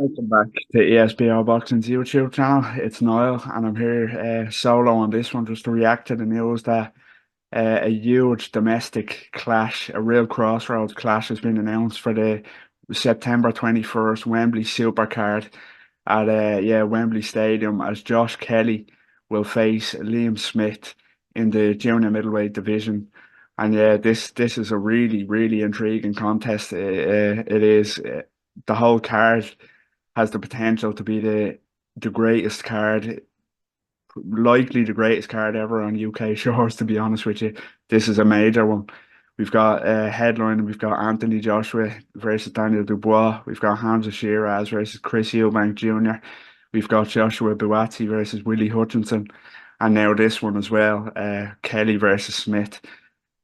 Welcome back to ESBR Boxing's YouTube channel. It's Niall, and I'm here solo on this one just to react to the news that a huge domestic clash, a real crossroads clash, has been announced for the September 21st Wembley Supercard at Wembley Stadium, as Josh Kelly will face Liam Smith in the junior middleweight division. And yeah, this is a really intriguing contest. It is. The whole card has the potential to be the greatest card, likely the greatest card ever on UK shores, to be honest with you. This is a major one. We've got headline, we've got Anthony Joshua versus Daniel Dubois. We've got Hamza Shiraz versus Chris Eubank Jr. We've got Joshua Buatsi versus Willie Hutchinson. And now this one as well, Kelly versus Smith.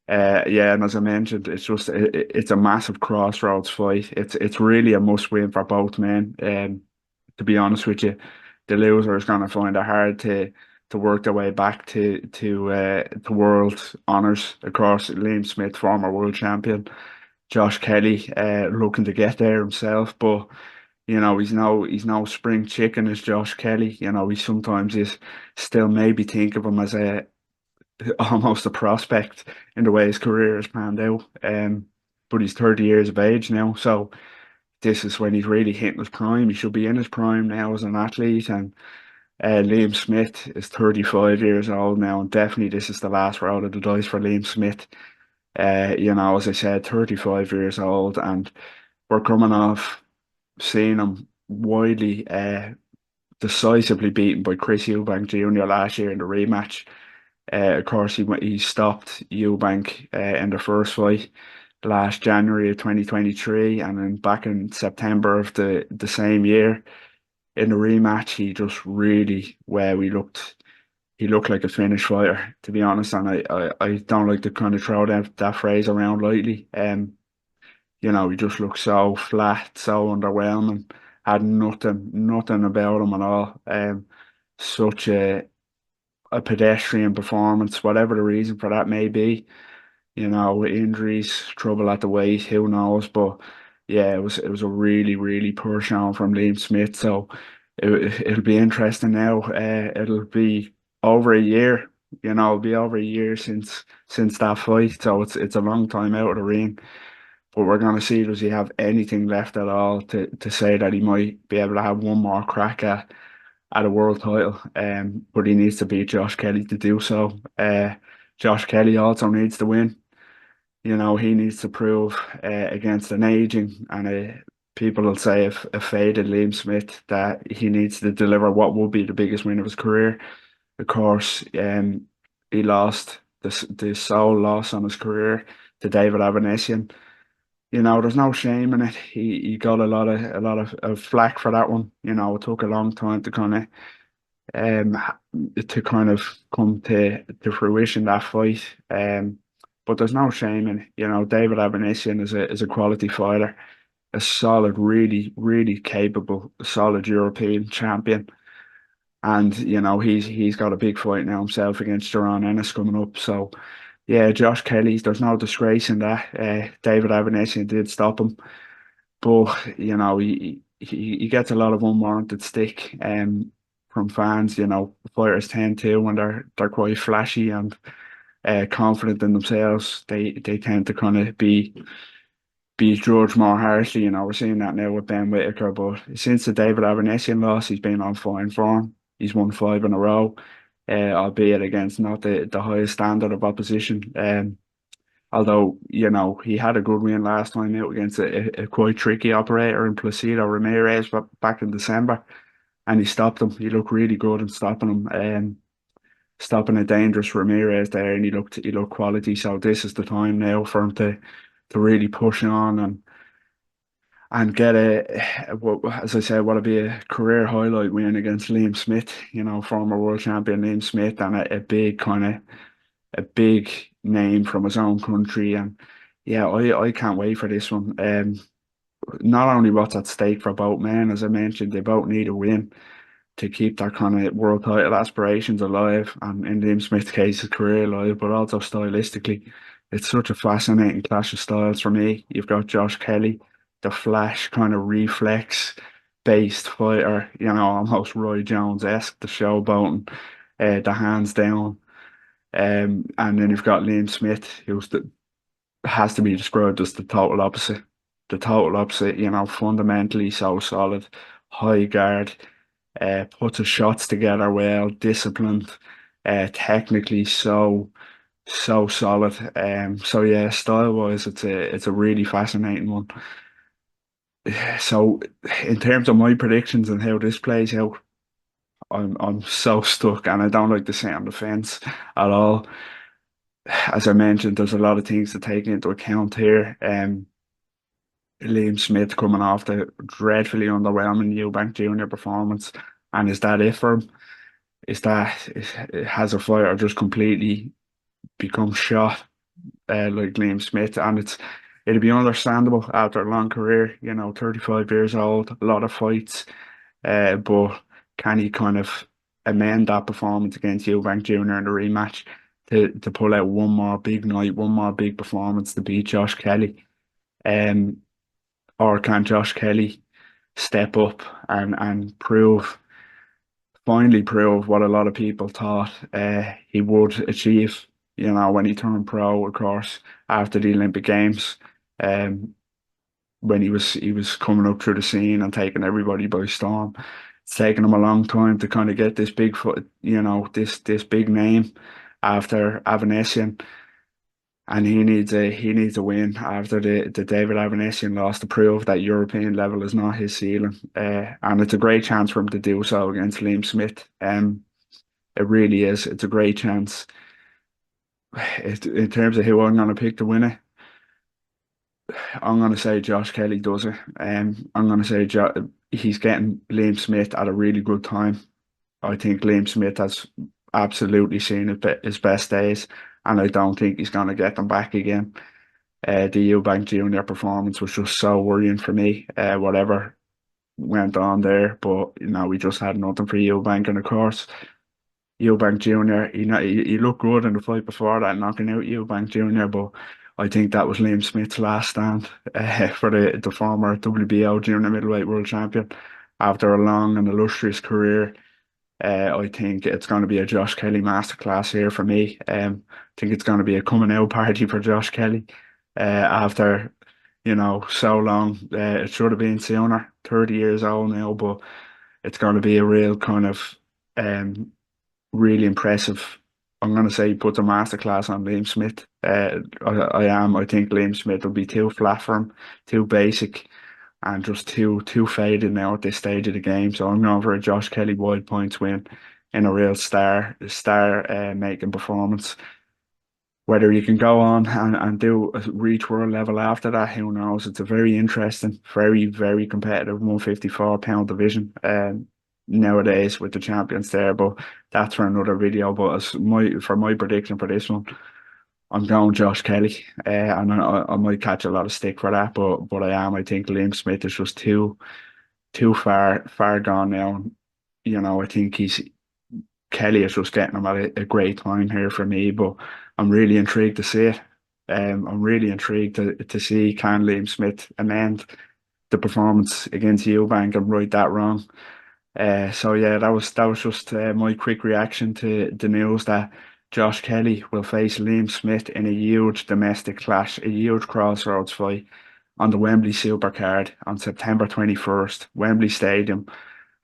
Yeah, and as I mentioned, it's a massive crossroads fight. It's really a must win for both men. To be honest with you, the loser is going to find it hard to work their way back to world honours. Across Liam Smith, former world champion, Josh Kelly, looking to get there himself, but he's no spring chicken as Josh Kelly. He sometimes is still maybe think of him as a almost a prospect in the way his career has panned out. But he's 30 years of age now, so this is when he's really hitting his prime. He should be in his prime now as an athlete. And Liam Smith is 35 years old now, and definitely this is the last round of the dice for Liam Smith. As I said, 35 years old, and we're coming off seeing him widely, decisively beaten by Chris Eubank Jr. last year in the rematch. Of course, he stopped Eubank in the first fight last January of 2023, and then back in September of the same year in the rematch, he just really he looked like a finished fighter, to be honest. And I don't like to kind of throw that phrase around lightly. He just looked so flat, so underwhelming, had nothing about him at all. Such a pedestrian performance, whatever the reason for that may be. Injuries, trouble at the weight, who knows? But yeah, it was a really poor showing from Liam Smith. So it'll be interesting now. It'll be over a year. It'll be over a year since that fight. So it's a long time out of the ring. But we're gonna see, does he have anything left at all to say that he might be able to have one more crack at a world title. But he needs to beat Josh Kelly to do so. Josh Kelly also needs to win. He needs to prove against an aging and people will say a faded Liam Smith that he needs to deliver what would be the biggest win of his career. Of course, he lost the sole loss on his career to David Avanesian. There's no shame in it. He got a lot of flack for that one. It took a long time um to kind of come to fruition, that fight. But there's no shame in it. David Avanesian is a quality fighter, a solid, really capable, solid European champion. And he's got a big fight now himself against Jaron Ennis coming up. So yeah, Josh Kelly, there's no disgrace in that. David Avanesian did stop him, but he gets a lot of unwarranted stick from fans. Fighters tend to, when they're quite flashy and confident in themselves, they tend to kind of be judged more harshly. We're seeing that now with Ben Whitaker, but since the David Avanesian loss, he's been on fine form. He's won 5 in a row, albeit against not the highest standard of opposition. Although, he had a good win last time out against a quite tricky operator in Placido Ramirez back in December, and he stopped him. He looked really good in stopping him, stopping a dangerous Ramirez there, and he looked quality. So this is the time now for him to really push on and get as I said, what'll be a career highlight win against Liam Smith, former world champion Liam Smith, and a big name from his own country. And yeah, I can't wait for this one. Not only what's at stake for both men, as I mentioned, they both need a win to keep their kind of world title aspirations alive, and in Liam Smith's case, his career alive, but also stylistically. It's such a fascinating clash of styles for me. You've got Josh Kelly, the flash kind of reflex, based fighter, almost Roy Jones-esque, the showboating, the hands down. And then you've got Liam Smith, has to be described as the total opposite. The total opposite, fundamentally so solid, high guard, puts his shots together well, disciplined, technically so solid. So yeah, style wise, it's a really fascinating one. So in terms of my predictions and how this plays out, I'm so stuck, and I don't like to sit on the fence at all. As I mentioned, there's a lot of things to take into account here. Liam Smith coming off the dreadfully underwhelming Eubank Jr. performance, and is that it for him? Has a fighter just completely become shot, like Liam Smith? And it'd be understandable after a long career, 35 years old, a lot of fights, but can he kind of amend that performance against Eubank Jr. in the rematch to pull out one more big night, one more big performance to beat Josh Kelly? Um, or can Josh Kelly step up and finally prove what a lot of people thought he would achieve, when he turned pro, of course, after the Olympic Games, um, when he was coming up through the scene and taking everybody by storm. It's taken him a long time to kind of get this big foot, this big name after Avanesian, and he needs a win after the David Avanesian loss to prove that European level is not his ceiling. And it's a great chance for him to do so against Liam Smith. It really is. It's a great chance. In terms of who I'm going to pick to win it, I'm going to say Josh Kelly does it. I'm going to say he's getting Liam Smith at a really good time. I think Liam Smith has absolutely seen his best days, and I don't think he's going to get them back again. The Eubank Jr. performance was just so worrying for me, whatever went on there. But, we just had nothing for Eubank. And of course, Eubank Jr., he looked good in the fight before that, knocking out Eubank Jr., but I think that was Liam Smith's last stand for the former WBO junior middleweight world champion. After a long and illustrious career, I think it's going to be a Josh Kelly masterclass here for me. I think it's going to be a coming out party for Josh Kelly after, so long. It should have been sooner, 30 years old now, but it's going to be a real kind of really impressive. I'm going to say he puts a masterclass on Liam Smith. I am. I think Liam Smith will be too flat for him, too basic, and just too faded now at this stage of the game. So I'm going for a Josh Kelly wide points win in a real star making performance. Whether you can go on and do a reach world level after that, who knows? It's a very interesting, very, very competitive 154-pound division nowadays with the champions there. But that's for another video. But for my prediction for this one, I'm going Josh Kelly. And I might catch a lot of stick for that, but I am. I think Liam Smith is just too far gone now. I think Kelly is just getting him at a great time here for me, but I'm really intrigued to see it. I'm really intrigued to see can Liam Smith amend the performance against Eubank and right that wrong. So yeah, that was just my quick reaction to the news that Josh Kelly will face Liam Smith in a huge domestic clash, a huge crossroads fight on the Wembley Supercard on September 21st, Wembley Stadium.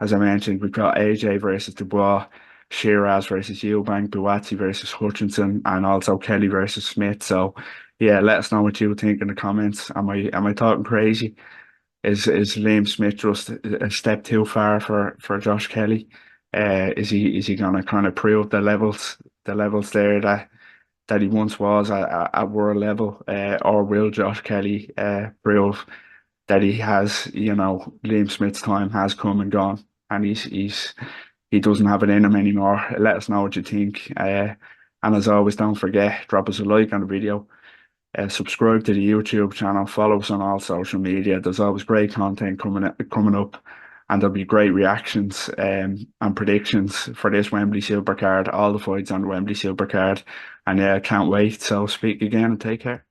As I mentioned, we've got AJ versus Dubois, Shiraz versus Eubank, Buatsi versus Hutchinson, and also Kelly versus Smith. So, yeah, let us know what you think in the comments. Am I talking crazy? Is Liam Smith just a step too far for Josh Kelly? Is he gonna kind of prove the levels there that he once was at world level, or will Josh Kelly prove that he has, Liam Smith's time has come and gone, and he doesn't have it in him anymore. Let us know what you think. And as always, don't forget, drop us a like on the video, subscribe to the YouTube channel, follow us on all social media. There's always great content coming up, and there'll be great reactions and predictions for this Wembley Supercard, all the fights on the Wembley Supercard. And yeah, I can't wait. So speak again and take care.